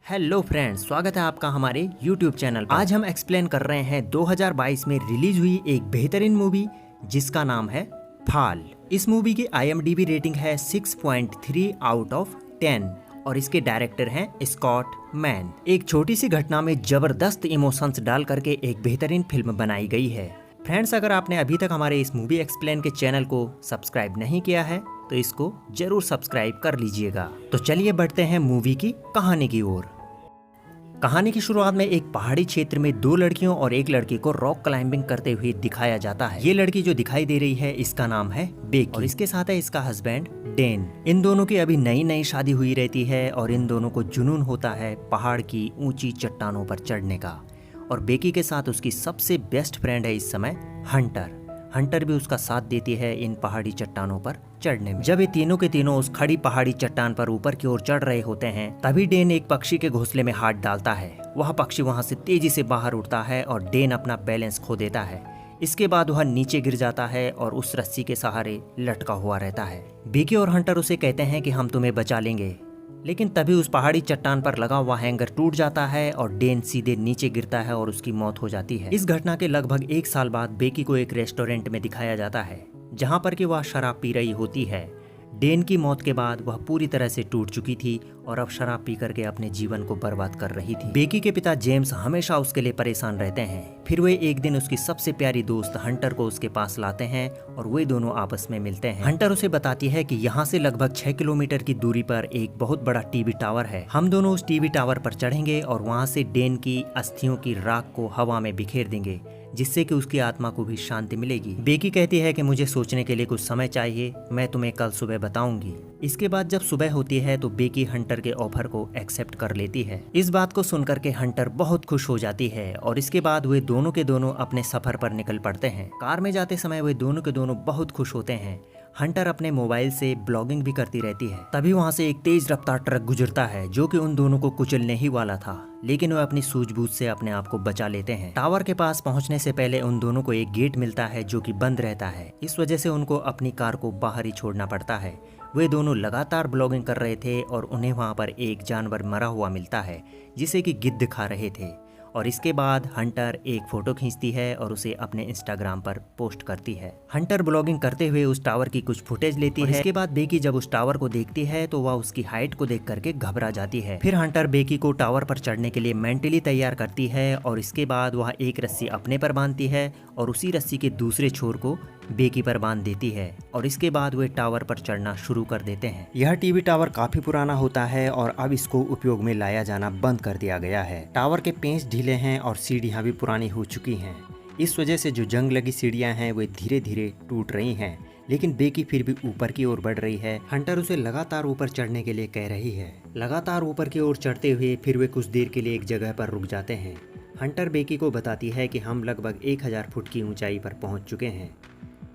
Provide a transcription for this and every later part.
Hello friends, स्वागत है आपका हमारे YouTube चैनल पर। आज हम एक्सप्लेन कर रहे हैं 2022 में रिलीज हुई एक बेहतरीन मूवी जिसका नाम है फाल। इस मूवी की IMDb रेटिंग है 6.3 आउट ऑफ 10 और इसके डायरेक्टर हैं स्कॉट मैन। एक छोटी सी घटना में जबरदस्त इमोशंस डाल करके एक बेहतरीन फिल्म बनाई गई है। फ्रेंड्स, अगर आपने अभी तक हमारे इस मूवी एक्सप्लेन के चैनल को सब्सक्राइब नहीं किया है तो इसको जरूर सब्सक्राइब कर लीजिएगा। तो चलिए बढ़ते हैं मूवी की कहानी की ओर। कहानी की शुरुआत में एक पहाड़ी क्षेत्र में दो लड़कियों और एक लड़के को रॉक क्लाइंबिंग करते हुए दिखाया जाता है। ये लड़की जो दिखाई दे रही है इसका नाम है बेकी और इसके साथ है इसका हस्बैंड डेन। इन दोनों की अभी नई नई शादी हुई रहती है और इन दोनों को जुनून होता है पहाड़ की ऊंची चट्टानों पर चढ़ने का। और बेकी के साथ उसकी सबसे बेस्ट फ्रेंड है इस समय हंटर। हंटर भी उसका साथ देती है इन पहाड़ी चट्टानों पर चढ़ने में। जब ये तीनों के तीनों उस खड़ी पहाड़ी चट्टान पर ऊपर की ओर चढ़ रहे होते हैं तभी डेन एक पक्षी के घोंसले में हाथ डालता है। वह पक्षी वहां से तेजी से बाहर उड़ता है और डेन अपना बैलेंस खो देता है। इसके बाद वह नीचे गिर जाता है और उस रस्सी के सहारे लटका हुआ रहता है। बेकी और हंटर उसे कहते हैं कि हम तुम्हें बचा लेंगे, लेकिन तभी उस पहाड़ी चट्टान पर लगा हुआ हैंगर टूट जाता है और डेन सीधे नीचे गिरता है और उसकी मौत हो जाती है। इस घटना के लगभग 1 साल बाद बेकी को एक रेस्टोरेंट में दिखाया जाता है जहां पर कि वह शराब पी रही होती है। डेन की मौत के बाद वह पूरी तरह से टूट चुकी थी और अब शराब पी करके अपने जीवन को बर्बाद कर रही थी। बेकी के पिता जेम्स हमेशा उसके लिए परेशान रहते हैं। फिर वे एक दिन उसकी सबसे प्यारी दोस्त हंटर को उसके पास लाते हैं और वे दोनों आपस में मिलते हैं। हंटर उसे बताती है कि यहाँ से लगभग 6 किलोमीटर की दूरी पर एक बहुत बड़ा टीवी टावर है। हम दोनों उस टीवी टावर पर चढ़ेंगे और वहाँ से डेन की अस्थियों की राख को हवा में बिखेर देंगे, जिससे कि उसकी आत्मा को भी शांति मिलेगी। बेकी कहती है कि मुझे सोचने के लिए कुछ समय चाहिए, मैं तुम्हें कल सुबह बताऊंगी। इसके बाद जब सुबह होती है तो बेकी हंटर के ऑफर को एक्सेप्ट कर लेती है। इस बात को सुनकर के हंटर बहुत खुश हो जाती है और इसके बाद वे दोनों के दोनों अपने सफर पर निकल पड़ते हैं। कार में जाते समय वे दोनों के दोनों बहुत खुश होते हैं। हंटर अपने मोबाइल से ब्लॉगिंग भी करती रहती है। तभी वहां से एक तेज रफ्तार ट्रक गुजरता है जो कि उन दोनों को कुचलने ही वाला था, लेकिन वे अपनी सूझबूझ से अपने आप को बचा लेते हैं। टावर के पास पहुंचने से पहले उन दोनों को एक गेट मिलता है जो कि बंद रहता है। इस वजह से उनको अपनी कार को बाहर ही छोड़ना पड़ता है। वे दोनों लगातार ब्लॉगिंग कर रहे थे और उन्हें वहां पर एक जानवर मरा हुआ मिलता है जिसे कि गिद्ध खा रहे थे। और इसके बाद हंटर एक फोटो खींचती है और उसे अपने इंस्टाग्राम पर पोस्ट करती है। हंटर ब्लॉगिंग करते हुए उस टावर की कुछ फुटेज लेती है। इसके बाद बेकी जब उस टावर को देखती है तो वह उसकी हाइट को देख करके घबरा जाती है। फिर हंटर बेकी को टावर पर चढ़ने के लिए मेंटली तैयार करती है और इसके बाद वह एक रस्सी अपने पर बांधती है और उसी रस्सी के दूसरे छोर को बेकी पर बांध देती है और इसके बाद वे टावर पर चढ़ना शुरू कर देते हैं। यह टीवी टावर काफी पुराना होता है और अब इसको उपयोग में लाया जाना बंद कर दिया गया है। टावर के पेंच ढीले हैं और सीढ़ियां भी पुरानी हो चुकी हैं। इस वजह से जो जंग लगी सीढ़ियां हैं वे धीरे धीरे टूट रही हैं, लेकिन बेकी फिर भी ऊपर की ओर बढ़ रही है। हंटर उसे लगातार ऊपर चढ़ने के लिए कह रही है। लगातार ऊपर की ओर चढ़ते हुए फिर वे कुछ देर के लिए एक जगह पर रुक जाते हैं। हंटर बेकी को बताती है कि हम लगभग 1000 फुट की ऊंचाई पर पहुंच चुके हैं।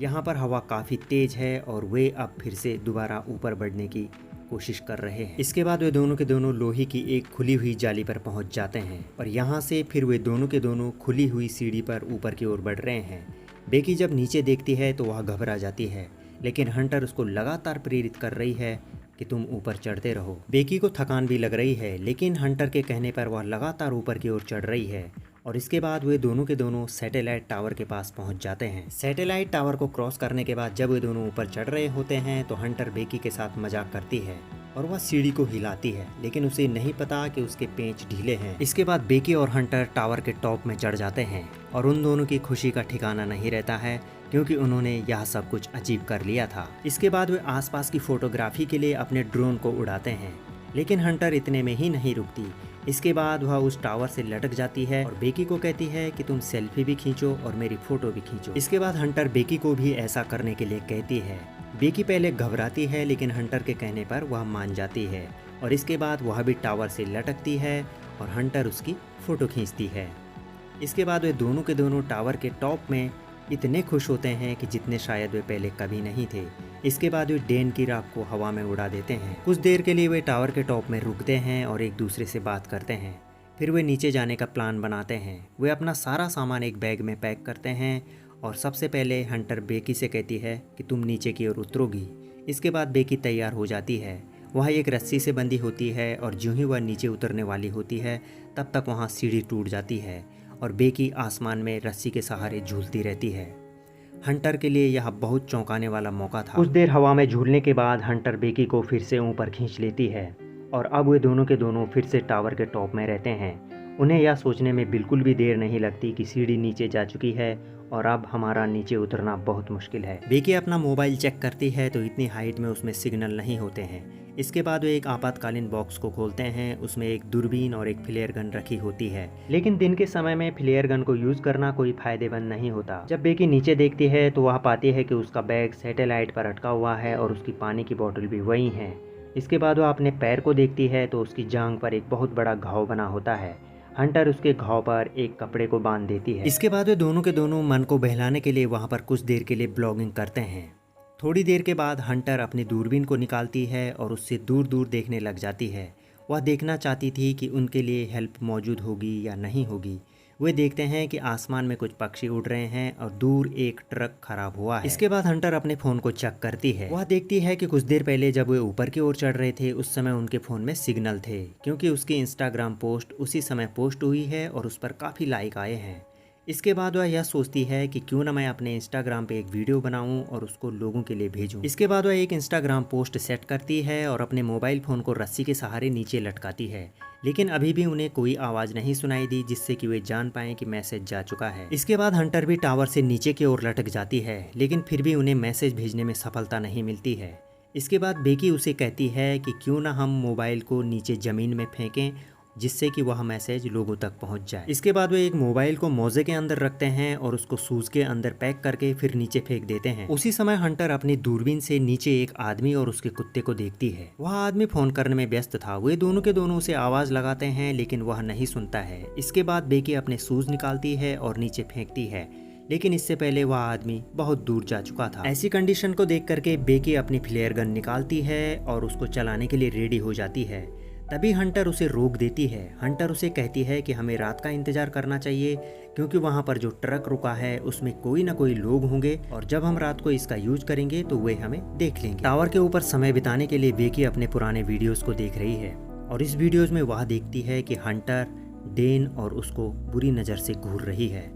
यहाँ पर हवा काफ़ी तेज है और वे अब फिर से दोबारा ऊपर बढ़ने की कोशिश कर रहे हैं। इसके बाद वे दोनों के दोनों लोहे की एक खुली हुई जाली पर पहुँच जाते हैं और यहाँ से फिर वे दोनों के दोनों खुली हुई सीढ़ी पर ऊपर की ओर बढ़ रहे हैं। बेकी जब नीचे देखती है तो वह घबरा जाती है, लेकिन हंटर उसको लगातार प्रेरित कर रही है कि तुम ऊपर चढ़ते रहो। बेकी को थकान भी लग रही है, लेकिन हंटर के कहने पर वह लगातार ऊपर की ओर चढ़ रही है। और इसके बाद वे दोनों के दोनों सैटेलाइट टावर के पास पहुंच जाते हैं। सैटेलाइट टावर को क्रॉस करने के बाद जब वे दोनों ऊपर चढ़ रहे होते हैं तो हंटर बेकी के साथ मजाक करती है और वह सीढ़ी को हिलाती है, लेकिन उसे नहीं पता कि उसके पेंच ढीले हैं। इसके बाद बेकी और हंटर टावर के टॉप में चढ़ जाते हैं और उन दोनों की खुशी का ठिकाना नहीं रहता है क्योंकि उन्होंने यह सब कुछ अचीव कर लिया था। इसके बाद वे आसपास की फोटोग्राफी के लिए अपने ड्रोन को उड़ाते हैं, लेकिन हंटर इतने में ही नहीं रुकती। इसके बाद वह उस टावर से लटक जाती है और बेकी को कहती है कि तुम सेल्फी भी खींचो और मेरी फोटो भी खींचो। इसके बाद हंटर बेकी को भी ऐसा करने के लिए कहती है। बेकी पहले घबराती है, लेकिन हंटर के कहने पर वह मान जाती है और इसके बाद वह भी टावर से लटकती है और हंटर उसकी फ़ोटो खींचती है। इसके बाद वे दोनों के दोनों टावर के टॉप में इतने खुश होते हैं कि जितने शायद वे पहले कभी नहीं थे। इसके बाद वे डेन की राख को हवा में उड़ा देते हैं। कुछ देर के लिए वे टावर के टॉप में रुकते हैं और एक दूसरे से बात करते हैं। फिर वे नीचे जाने का प्लान बनाते हैं। वे अपना सारा सामान एक बैग में पैक करते हैं और सबसे पहले हंटर बेकी से कहती है कि तुम नीचे की ओर उतरोगी। इसके बाद बेकी तैयार हो जाती है वह एक रस्सी से बंधी होती है और ज्यों ही वह नीचे उतरने वाली होती है तब तक वहाँ सीढ़ी टूट जाती है और बेकी आसमान में रस्सी के सहारे झूलती रहती है। हंटर के लिए यह बहुत चौंकाने वाला मौका था। कुछ देर हवा में झूलने के बाद हंटर बेकी को फिर से ऊपर खींच लेती है और अब वे दोनों के दोनों फिर से टावर के टॉप में रहते हैं। उन्हें यह सोचने में बिल्कुल भी देर नहीं लगती कि सीढ़ी नीचे जा चुकी है और अब हमारा नीचे उतरना बहुत मुश्किल है। बेकी अपना मोबाइल चेक करती है तो इतनी हाइट में उसमें सिग्नल नहीं होते हैं। इसके बाद वो एक आपातकालीन बॉक्स को खोलते हैं। उसमें एक दूरबीन और एक फ्लेयर गन रखी होती है, लेकिन दिन के समय में फ्लेयर गन को यूज करना कोई फायदेमंद नहीं होता। जब बेकी नीचे देखती है तो वह पाती है कि उसका बैग सैटेलाइट पर अटका हुआ है और उसकी पानी की बोतल भी वही है। इसके बाद वह अपने पैर को देखती है तो उसकी जांघ पर एक बहुत बड़ा घाव बना होता है। हंटर उसके घाव पर एक कपड़े को बांध देती है। इसके बाद वे दोनों के दोनों मन को बहलाने के लिए वहाँ पर कुछ देर के लिए ब्लॉगिंग करते हैं। थोड़ी देर के बाद हंटर अपनी दूरबीन को निकालती है और उससे दूर दूर देखने लग जाती है। वह देखना चाहती थी कि उनके लिए हेल्प मौजूद होगी या नहीं होगी। वे देखते हैं कि आसमान में कुछ पक्षी उड़ रहे हैं और दूर एक ट्रक खराब हुआ है। इसके बाद हंटर अपने फ़ोन को चेक करती है। वह देखती है कि कुछ देर पहले जब वे ऊपर की ओर चढ़ रहे थे उस समय उनके फ़ोन में सिग्नल थे, क्योंकि उसकी इंस्टाग्राम पोस्ट उसी समय पोस्ट हुई है और उस पर काफ़ी लाइक आए हैं। इसके बाद वह यह सोचती है कि क्यों ना मैं अपने इंस्टाग्राम पे एक वीडियो बनाऊं और उसको लोगों के लिए भेजूं। इसके बाद वह एक इंस्टाग्राम पोस्ट सेट करती है और अपने मोबाइल फ़ोन को रस्सी के सहारे नीचे लटकाती है, लेकिन अभी भी उन्हें कोई आवाज़ नहीं सुनाई दी जिससे कि वे जान पाएं कि मैसेज जा चुका है। इसके बाद हंटर भी टावर से नीचे की ओर लटक जाती है, लेकिन फिर भी उन्हें मैसेज भेजने में सफलता नहीं मिलती है। इसके बाद बेकी उसे कहती है कि क्यों ना हम मोबाइल को नीचे ज़मीन में फेंकें जिससे कि वह मैसेज लोगों तक पहुंच जाए। इसके बाद वे एक मोबाइल को मोजे के अंदर रखते हैं और उसको शूज के अंदर पैक करके फिर नीचे फेंक देते हैं। उसी समय हंटर अपनी दूरबीन से नीचे एक आदमी और उसके कुत्ते को देखती है। वह आदमी फोन करने में व्यस्त था। वे दोनों के दोनों उसे आवाज लगाते हैं लेकिन वह नहीं सुनता है। इसके बाद बेकी अपने शूज निकालती है और नीचे फेंकती है, लेकिन इससे पहले वह आदमी बहुत दूर जा चुका था। ऐसी कंडीशन को देख करके बेकी अपनी फ्लेयर गन निकालती है और उसको चलाने के लिए रेडी हो जाती है। तभी हंटर उसे रोक देती है। हंटर उसे कहती है कि हमें रात का इंतजार करना चाहिए, क्योंकि वहाँ पर जो ट्रक रुका है उसमें कोई ना कोई लोग होंगे और जब हम रात को इसका यूज करेंगे तो वे हमें देख लेंगे। टावर के ऊपर समय बिताने के लिए बेकी अपने पुराने वीडियोस को देख रही है और इस वीडियोस में वह देखती है कि हंटर डेन और उसको बुरी नज़र से घूर रही है।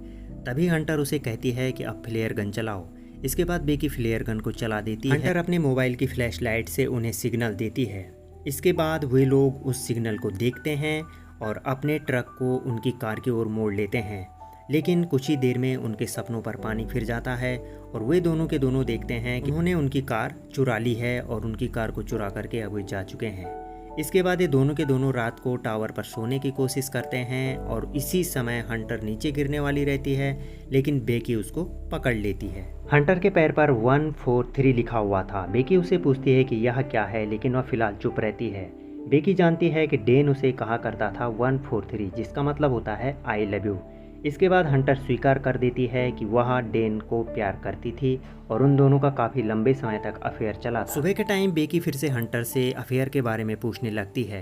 तभी हंटर उसे कहती है कि अब फ्लेयर गन चलाओ। इसके बाद बेकी फ्लेयर गन को चला देती है। हंटर अपने मोबाइल की फ्लैश लाइट से उन्हें सिग्नल देती है। इसके बाद वे लोग उस सिग्नल को देखते हैं और अपने ट्रक को उनकी कार की ओर मोड़ लेते हैं, लेकिन कुछ ही देर में उनके सपनों पर पानी फिर जाता है और वे दोनों के दोनों देखते हैं कि उन्होंने उनकी कार चुरा ली है और उनकी कार को चुरा करके अब वे जा चुके हैं। इसके बाद ये दोनों के दोनों रात को टावर पर सोने की कोशिश करते हैं और इसी समय हंटर नीचे गिरने वाली रहती है, लेकिन बेकी उसको पकड़ लेती है। हंटर के पैर पर 143 लिखा हुआ था। बेकी उसे पूछती है कि यह क्या है, लेकिन वह फिलहाल चुप रहती है। बेकी जानती है कि डेन उसे कहा करता था 143, जिसका मतलब होता है आई लव यू। इसके बाद हंटर स्वीकार कर देती है कि वह डेन को प्यार करती थी और उन दोनों का काफ़ी लंबे समय तक अफेयर चला था। सुबह के टाइम बेकी फिर से हंटर से अफेयर के बारे में पूछने लगती है।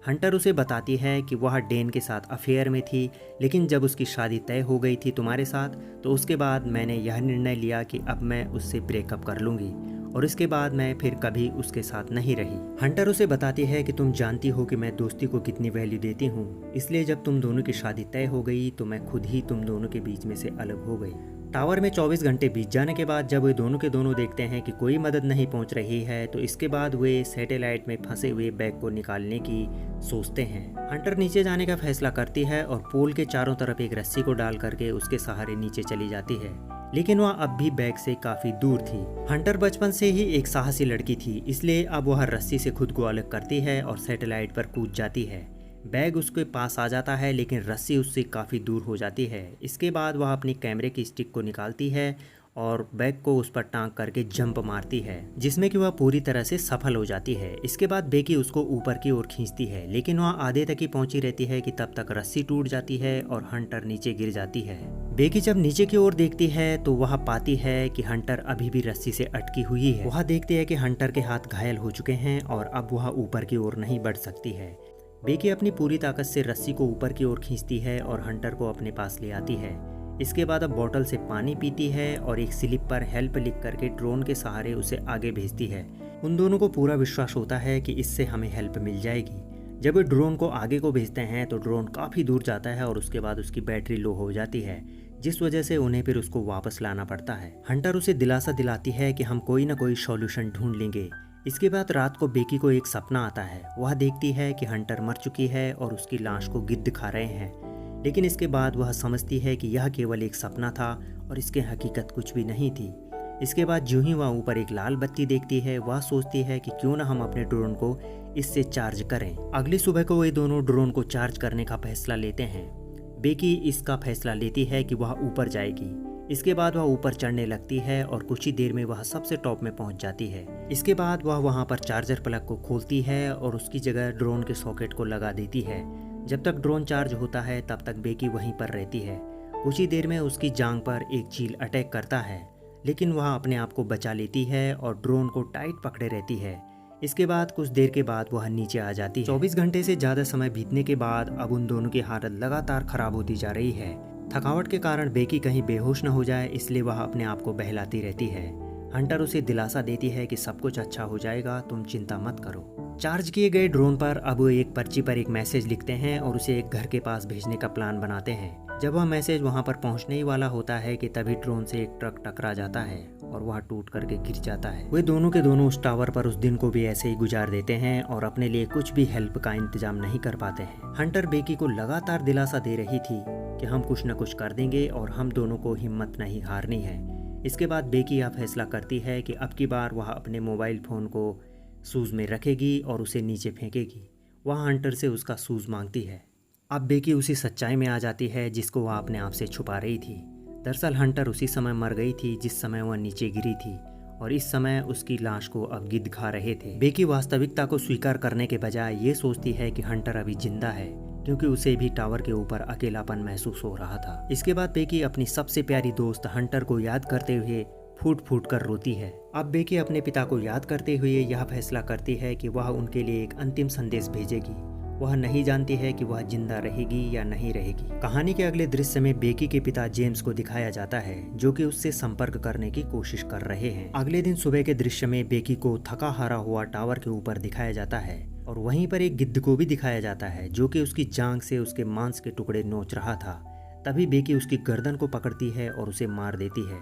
हंटर उसे बताती है कि वह डेन के साथ अफेयर में थी, लेकिन जब उसकी शादी तय हो गई थी तुम्हारे साथ तो उसके बाद मैंने यह निर्णय लिया कि अब मैं उससे ब्रेकअप कर लूँगी और इसके बाद मैं फिर कभी उसके साथ नहीं रही। हंटर उसे बताती है कि तुम जानती हो कि मैं दोस्ती को कितनी वैल्यू देती हूँ, इसलिए जब तुम दोनों की शादी तय हो गई तो मैं खुद ही तुम दोनों के बीच में से अलग हो गई। टावर में 24 घंटे बीत जाने के बाद जब वे दोनों के दोनों देखते हैं कि कोई मदद नहीं पहुंच रही है, तो इसके बाद वे सैटेलाइट में फंसे हुए बैग को निकालने की सोचते हैं। हंटर नीचे जाने का फैसला करती है और पोल के चारों तरफ एक रस्सी को डाल करके उसके सहारे नीचे चली जाती है, लेकिन वह अब भी बैग से काफी दूर थी। हंटर बचपन से ही एक साहसी लड़की थी, इसलिए अब वह रस्सी से खुद को अलग करती है और सैटेलाइट पर कूद जाती है। बैग उसके पास आ जाता है, लेकिन रस्सी उससे काफ़ी दूर हो जाती है। इसके बाद वह अपनी कैमरे की स्टिक को निकालती है और बैग को उस पर टांग करके जंप मारती है, जिसमें कि वह पूरी तरह से सफल हो जाती है। इसके बाद बेकी उसको ऊपर की ओर खींचती है, लेकिन वह आधे तक ही पहुंची रहती है कि तब तक रस्सी टूट जाती है और हंटर नीचे गिर जाती है। बेकी जब नीचे की ओर देखती है तो वह पाती है कि हंटर अभी भी रस्सी से अटकी हुई है। वह देखती है कि हंटर के हाथ घायल हो चुके हैं और अब वह ऊपर की ओर नहीं बढ़ सकती है। बेकी अपनी पूरी ताकत से रस्सी को ऊपर की ओर खींचती है और हंटर को अपने पास ले आती है। इसके बाद अब बोतल से पानी पीती है और एक स्लिप पर हेल्प लिख करके ड्रोन के सहारे उसे आगे भेजती है। उन दोनों को पूरा विश्वास होता है कि इससे हमें हेल्प मिल जाएगी। जब वे ड्रोन को आगे को भेजते हैं तो ड्रोन काफ़ी दूर जाता है और उसके बाद उसकी बैटरी लो हो जाती है, जिस वजह से उन्हें फिर उसको वापस लाना पड़ता है। हंटर उसे दिलासा दिलाती है कि हम कोई ना कोई सॉल्यूशन ढूंढ लेंगे। इसके बाद रात को बेकी को एक सपना आता है। वह देखती है कि हंटर मर चुकी है और उसकी लाश को गिद्ध खा रहे हैं, लेकिन इसके बाद वह समझती है कि यह केवल एक सपना था और इसके हकीकत कुछ भी नहीं थी। इसके बाद जो ही वह ऊपर एक लाल बत्ती देखती है, वह सोचती है कि क्यों ना हम अपने ड्रोन को इससे चार्ज करें। अगली सुबह को वे दोनों ड्रोन को चार्ज करने का फैसला लेते हैं। बेकी इसका फैसला लेती है कि वह ऊपर जाएगी। इसके बाद वह ऊपर चढ़ने लगती है और कुछ ही देर में वह सबसे टॉप में पहुंच जाती है। इसके बाद वह वहां पर चार्जर प्लग को खोलती है और उसकी जगह ड्रोन के सॉकेट को लगा देती है। जब तक ड्रोन चार्ज होता है तब तक बेकी वहीं पर रहती है। कुछ ही देर में उसकी जांघ पर एक चील अटैक करता है, लेकिन वह अपने आप को बचा लेती है और ड्रोन को टाइट पकड़े रहती है। इसके बाद कुछ देर के बाद वह नीचे आ जाती है। 24 घंटे से ज़्यादा समय बीतने के बाद अब उन दोनों की हालत लगातार खराब होती जा रही है। थकावट के कारण बेकी कहीं बेहोश न हो जाए, इसलिए वह अपने आप को बहलाती रहती है। हंटर उसे दिलासा देती है कि सब कुछ अच्छा हो जाएगा, तुम चिंता मत करो। चार्ज किए गए ड्रोन पर अब वो एक पर्ची पर एक मैसेज लिखते हैं और उसे एक घर के पास भेजने का प्लान बनाते हैं। जब वह मैसेज वहां पर पहुंचने ही वाला होता है कि तभी ड्रोन से एक ट्रक टकरा जाता है और वह टूट करके गिर जाता है। वे दोनों के दोनों उस टावर पर उस दिन को भी ऐसे ही गुजार देते हैं और अपने लिए कुछ भी हेल्प का इंतजाम नहीं कर पाते हैं। हंटर बेकी को लगातार दिलासा दे रही थी कि हम कुछ न कुछ कर देंगे और हम दोनों को हिम्मत नहीं हारनी है। इसके बाद बेकी यह फैसला करती है कि अब की बार वह अपने मोबाइल फ़ोन को शूज़ में रखेगी और उसे नीचे फेंकेगी। वह हंटर से उसका शूज़ मांगती है। अब बेकी उसी सच्चाई में आ जाती है जिसको वह अपने आप से छुपा रही थी। दरअसल हंटर उसी समय मर गई थी जिस समय वह नीचे गिरी थी और इस समय उसकी लाश को अब गिद्ध खा रहे थे। बेकी वास्तविकता को स्वीकार करने के बजाय ये सोचती है कि हंटर अभी जिंदा है, क्योंकि उसे भी टावर के ऊपर अकेलापन महसूस हो रहा था। इसके बाद बेकी अपनी सबसे प्यारी दोस्त हंटर को याद करते हुए फूट फूट कर रोती है। अब बेकी अपने पिता को याद करते हुए यह फैसला करती है कि वह उनके लिए एक अंतिम संदेश भेजेगी। वह नहीं जानती है कि वह जिंदा रहेगी या नहीं रहेगी। कहानी के अगले दृश्य में बेकी के पिता जेम्स को दिखाया जाता है, जो कि उससे संपर्क करने की कोशिश कर रहे हैं। अगले दिन सुबह के दृश्य में बेकी को थका हारा हुआ टावर के ऊपर दिखाया जाता है और वहीं पर एक गिद्ध को भी दिखाया जाता है, जो कि उसकी जांघ से उसके मांस के टुकड़े नोच रहा था। तभी बेकी उसकी गर्दन को पकड़ती है और उसे मार देती है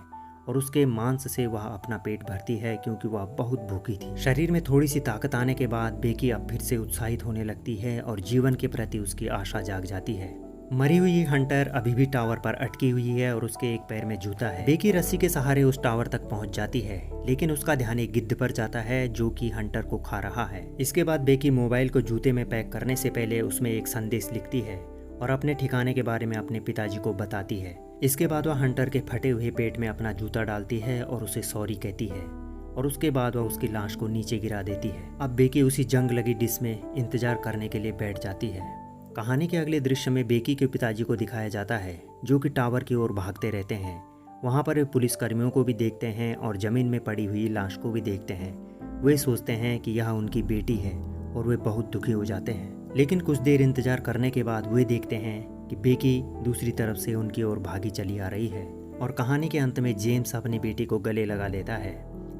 और उसके मांस से वह अपना पेट भरती है, क्योंकि वह बहुत भूखी थी। शरीर में थोड़ी सी ताकत आने के बाद बेकी अब फिर से उत्साहित होने लगती है और जीवन के प्रति उसकी आशा जाग जाती है। मरी हुई हंटर अभी भी टावर पर अटकी हुई है और उसके एक पैर में जूता है। बेकी रस्सी के सहारे उस टावर तक पहुंच जाती है, लेकिन उसका ध्यान एक गिद्ध पर जाता है जो कि हंटर को खा रहा है। इसके बाद बेकी मोबाइल को जूते में पैक करने से पहले उसमें एक संदेश लिखती है और अपने ठिकाने के बारे में अपने पिताजी को बताती है। इसके बाद वह हंटर के फटे हुए पेट में अपना जूता डालती है और उसे सॉरी कहती है और उसके बाद वह उसकी लाश को नीचे गिरा देती है। अब बेकी उसी जंग लगी डिश में इंतजार करने के लिए बैठ जाती है। कहानी के अगले दृश्य में बेकी के पिताजी को दिखाया जाता है, जो कि टावर की ओर भागते रहते हैं। वहाँ पर वे पुलिसकर्मियों को भी देखते हैं और जमीन में पड़ी हुई लाश को भी देखते हैं। वे सोचते हैं कि यह उनकी बेटी है और वे बहुत दुखी हो जाते हैं। लेकिन कुछ देर इंतजार करने के बाद वे देखते हैं कि बेकी दूसरी तरफ से उनकी ओर भागी चली आ रही है और कहानी के अंत में जेम्स अपनी बेटी को गले लगा लेता है।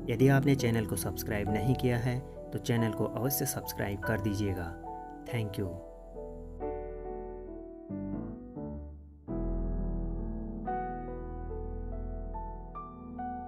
यदि आपने चैनल को सब्सक्राइब नहीं किया है तो चैनल को अवश्य सब्सक्राइब कर दीजिएगा। Thank you.